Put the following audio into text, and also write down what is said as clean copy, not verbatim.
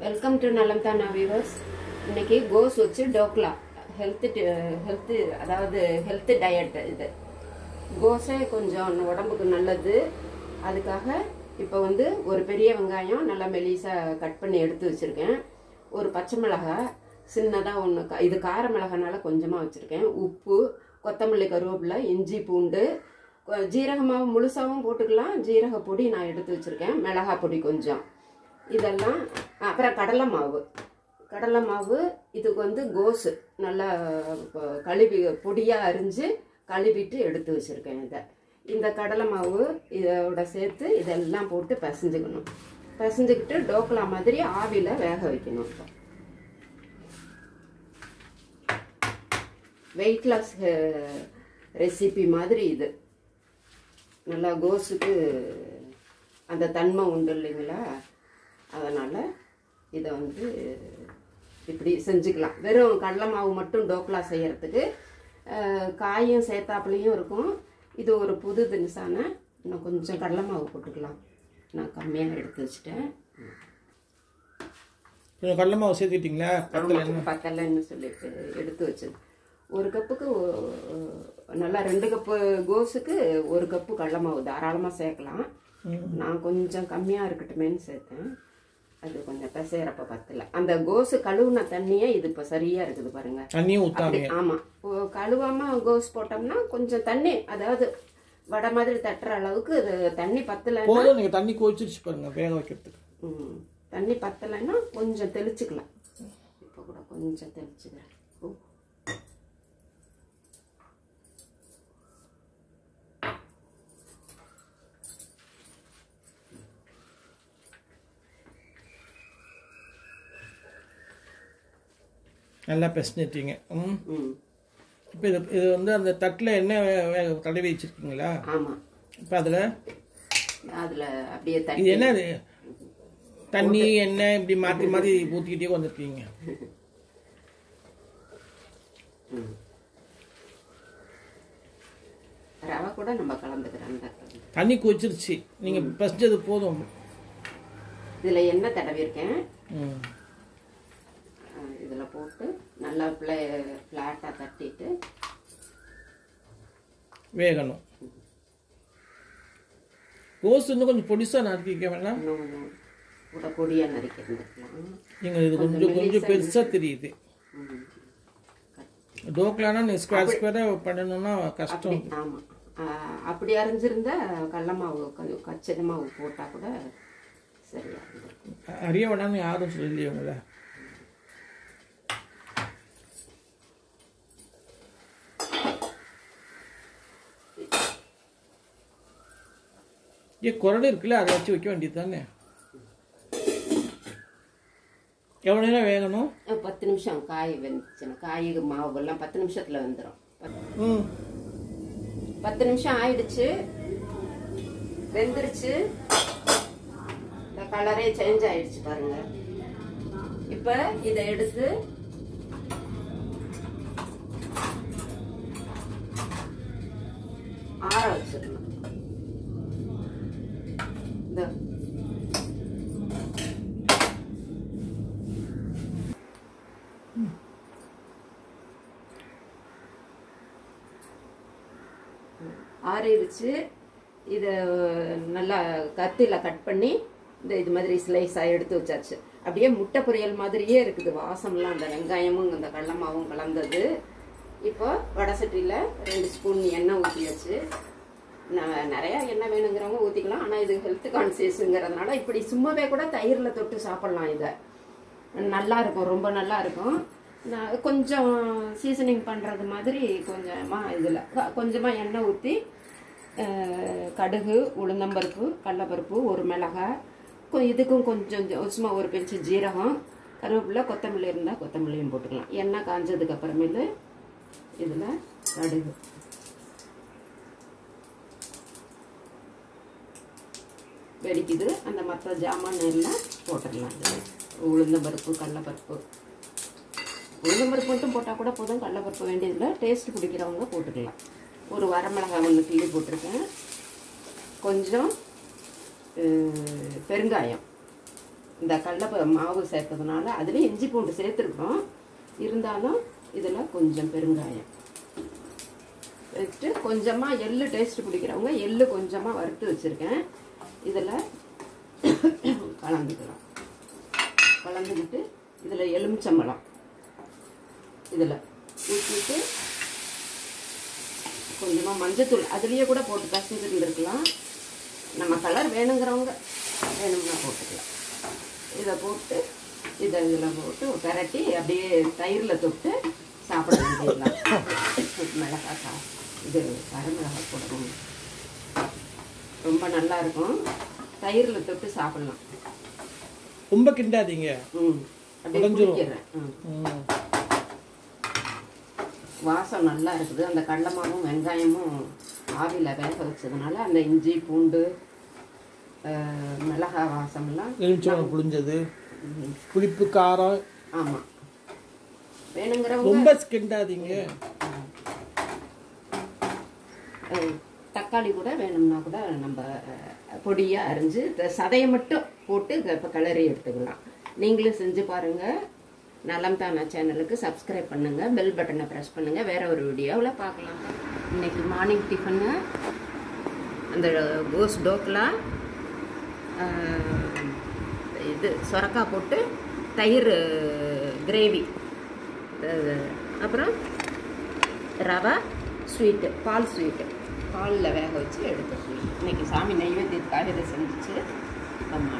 Welcome to நலம்தானா viewers. இன்னைக்கு கோஸ் வச்சு டோக்லா அதாவது ஹெல்த் டயட். இது கோஸே கொஞ்சம் உடம்புக்கு நல்லது. அதுக்காக இப்போ ஒரு பெரிய வெங்காயம் நல்லா மெலிசாக கட் பண்ணி எடுத்து வச்சுருக்கேன். ஒரு பச்சை மிளகாய் சின்னதாக ஒன்று, இது கார மிளகானால கொஞ்சமாக வச்சுருக்கேன். உப்பு, கொத்தமல்லி, கருவேப்பிலை, இஞ்சி, பூண்டு, ஜீரகமாவு முழுசாகவும் போட்டுக்கலாம். ஜீரக பொடி நான் எடுத்து வச்சுருக்கேன். மிளகாய் பொடி கொஞ்சம், இதெல்லாம். அப்புறம் கடலை மாவு. இதுக்கு கோஸு நல்லா கழுவி பொடியாக அரிஞ்சு கழுவிட்டு எடுத்து வச்சுருக்கேன். இந்த கடலை மாவு இதோட சேர்த்து இதெல்லாம் போட்டு பிசைஞ்சுக்கணும். பிசைஞ்சுக்கிட்டு டோக்லா மாதிரி ஆவியில் வேக வைக்கணும். வெயிட் லாஸ் ரெசிபி மாதிரி இது. நல்லா கோஸுக்கு அந்த தன்மை உண்டு இல்லைங்களா, அதனால் இதை இப்படி செஞ்சுக்கலாம். வெறும் கடலை மாவு மட்டும் டோக்லா செய்யறதுக்கு காயும் சேர்த்தாப்புலையும் இருக்கும். இது ஒரு புது தினசான. இன்னும் கொஞ்சம் கடலை மாவு போட்டுக்கலாம். நான் கம்மியாக எடுத்து வச்சுட்டேன். கடலை மாவு சேர்த்துக்கிட்டீங்களா? பத்தலைன்னு சொல்லிட்டு எடுத்து வச்சது. ஒரு கப்புக்கு நல்லா 2 கப்பு கோஸுக்கு 1 கப்பு கடலை மாவு தாராளமாக சேர்க்கலாம். நான் கொஞ்சம் கம்மியாக இருக்கட்டுமேன்னு சேர்த்தேன். அது கொஞ்சம் பிசையறப்ப பத்தல. அந்த கோஸு கழுவுன தண்ணியே இது இப்போ சரியா இருக்குது பாருங்க. தண்ணியும் ஊத்தாம. ஆமா, கழுவாம கோஸ் போட்டோம்னா கொஞ்சம் தண்ணி, அதாவது வடை மாதிரி தட்டுற அளவுக்கு தண்ணி பத்தல. நீங்க தண்ணி கொதிச்சிருச்சு பாருங்க வேக வைக்கிறதுக்கு. தண்ணி பத்தலைன்னா கொஞ்சம் தெளிச்சுக்கலாம். இப்போ கூட கொஞ்சம் தெளிச்சுக்கிறேன். நல்லா பிசைஞ்சிட்டீங்க. இப்போ இது அந்த தட்டில் என்ன தடவி வச்சிருக்கீங்களா? ஆமாம். இப்போ அதில் அப்படியே இது என்ன தண்ணி எண்ணெய் இப்படி மாற்றி மாற்றி ஊற்றிக்கிட்டே வந்துருக்கீங்க. ரவை கூட நம்ம கலந்துக்கிறோம். தண்ணி கொதிச்சிருச்சு, நீங்கள் பிசைஞ்சது போதும். இதில் எண்ணெய் தடவி இருக்கேன். இதில் போட்டு நல்லா ஃப்ளாட்டாக தட்டிட்டு வேகணும். கோஸ் இன்னும் கொஞ்சம் பொடிசாக நறுக்கிக்க வேணாம்? இன்னும் கொஞ்சம் கூட பொடியாக நறுக்கிருந்துக்கலாம். நீங்கள் இது கொஞ்சம் பெருசாக தெரியுது. டோக்லானா நீ ஸ்கொயராக பண்ணணும்னா கஷ்டம். ஆமாம், அப்படி அரைஞ்சிருந்தா கடலை மாவு கச்சரி மாவு போட்டால் கூட சரியா இருக்கும். அறிய வேணாம்னு யாரும் சொல்லலையே உங்களை? குரல் இருக்குல்ல, அதை வச்சு வைக்க வேண்டியது தானே. எவ்வளோ நேரம் வேகணும்? 10 நிமிஷம். காய் வெந்துச்சுன்னா காய் மாவு எல்லாம் 10 நிமிஷத்துல வெந்துடும். 10 நிமிஷம் ஆயிடுச்சு, வெந்துருச்சு. இந்த கலரே சேஞ்ச் ஆயிடுச்சு பாருங்க. இப்ப இதை எடுத்து ஆற வச்சிடணும். ஆறிடுச்சு. இதை நல்லா கத்தியில் கட் பண்ணி இது மாதிரி ஸ்லைஸாக எடுத்து வச்சாச்சு. அப்படியே முட்டை பொரியல் மாதிரியே இருக்குது. வாசம்லாம் அந்த வெங்காயமும் அந்த கடலை மாவும் கலந்தது. இப்போ வடை சட்டியில் 2 ஸ்பூன் எண்ணெய் ஊற்றியாச்சு. நிறையா எண்ணெய் வேணுங்கிறவங்க ஊற்றிக்கலாம். ஆனால் இது ஹெல்த் கான்சியஸுங்கிறதுனால இப்படி சும்மாவே கூட தயிரில் தொட்டு சாப்பிட்லாம். இதை நல்லா இருக்கும், ரொம்ப நல்லா இருக்கும். நான் கொஞ்சம் சீசனிங் பண்ணுறது மாதிரி இதில் கொஞ்சமாக எண்ணெய் ஊற்றி கடுகு, உளுந்தம்பருப்பு, கடலைப்பருப்பு, 1 மிளகாய், இதுக்கும் கொஞ்சம் சும்மா ஒரு பிஞ்சு ஜீரகம், கருவேப்பிலை, கொத்தமல்லி இருந்தால் கொத்தமல்லியும் போட்டுக்கலாம். எண்ணெய் காஞ்சதுக்கு அப்புறமேலு இதில் கடுகு, வெடிக்குது. அந்த மற்ற ஜாமான் எல்லாம் போட்டுடலாம். உளுந்தம்பருப்பு, கடலைப்பருப்பு, உளுந்தம்பருப்பு மட்டும் போட்டால் கூட போதும். கடலைப்பருப்பு வேண்டியதில்லை. டேஸ்ட் பிடிக்கிறவங்க போட்டுக்கலாம். ஒரு வரமிளகாய் 1 கிள்ளி போட்டிருக்கேன். கொஞ்சம் பெருங்காயம், இந்த கடலை மாவு சேர்த்ததுனால அதுலேயும் இஞ்சி பூண்டு சேர்த்துருக்கோம். இருந்தாலும் இதில் கொஞ்சம் பெருங்காயம் வச்சுட்டு கொஞ்சமாக எள்ளு டேஸ்ட் பிடிக்கிறவங்க எள்ளு கொஞ்சமாக வறுத்து வச்சுருக்கேன். இதில் கலந்துக்கலாம். கலந்துக்கிட்டு இதில் எலுமிச்சம்பழம் இதில் ஊற்றிட்டு கொஞ்சமாக மஞ்சத்தூள் அதுலேயே கூட போட்டு கசிஞ்சுட்டு இருக்கலாம். நம்ம கலர் வேணுங்கிறவங்க வேணும்னா போட்டுக்கலாம். இதை போட்டு இதில் போட்டு பெரட்டி அப்படியே தயிரில் தொட்டு சாப்பிட வேண்டியதுலாம். மிளகாய் இது வரமிளகாய் போடணும், ரொம்ப நல்லா இருக்கும். தயிரில் தொட்டு சாப்பிடலாம். ரொம்ப கிண்டாதீங்க. அப்படியே குடிக்கிறேன். வாசம் நல்லா இருக்குது. அந்த கடலை மாவும் வெங்காயமும் ஆவியில் வேக வச்சதுனால அந்த இஞ்சி பூண்டு மிளகாய் வாசம்லாம் எலுமிச்சம்பழம் புளிஞ்சது, புளிப்பு காரம். ஆமாம், வேணுங்கிறவங்க ரொம்ப கிண்டாதீங்க. தக்காளி கூட வேணும்னா கூட நம்ம பொடியாக அரிஞ்சு சதையை மட்டும் போட்டு இப்போ கிளறி எடுத்துக்கலாம். நீங்களும் செஞ்சு பாருங்கள். நலம் தானா சேனலுக்கு சப்ஸ்கிரைப் பண்ணுங்கள், பெல் பட்டனை ப்ரெஸ் பண்ணுங்கள். வேறு ஒரு வீடியோவில் பார்க்கலாம். இன்றைக்கி மார்னிங் டிஃபனு அந்த கோஸ் டோக்லா இது சொரக்காய் போட்டு தயிர் கிரேவி, அப்புறம் ரவை ஸ்வீட்டு, பால் ஸ்வீட்டு, பாலில் வேக வச்சு எடுத்து ஸ்வீட். இன்றைக்கி சாமி நைவேத்தியத்துக்காக இதை செஞ்சுச்சு. அம்மா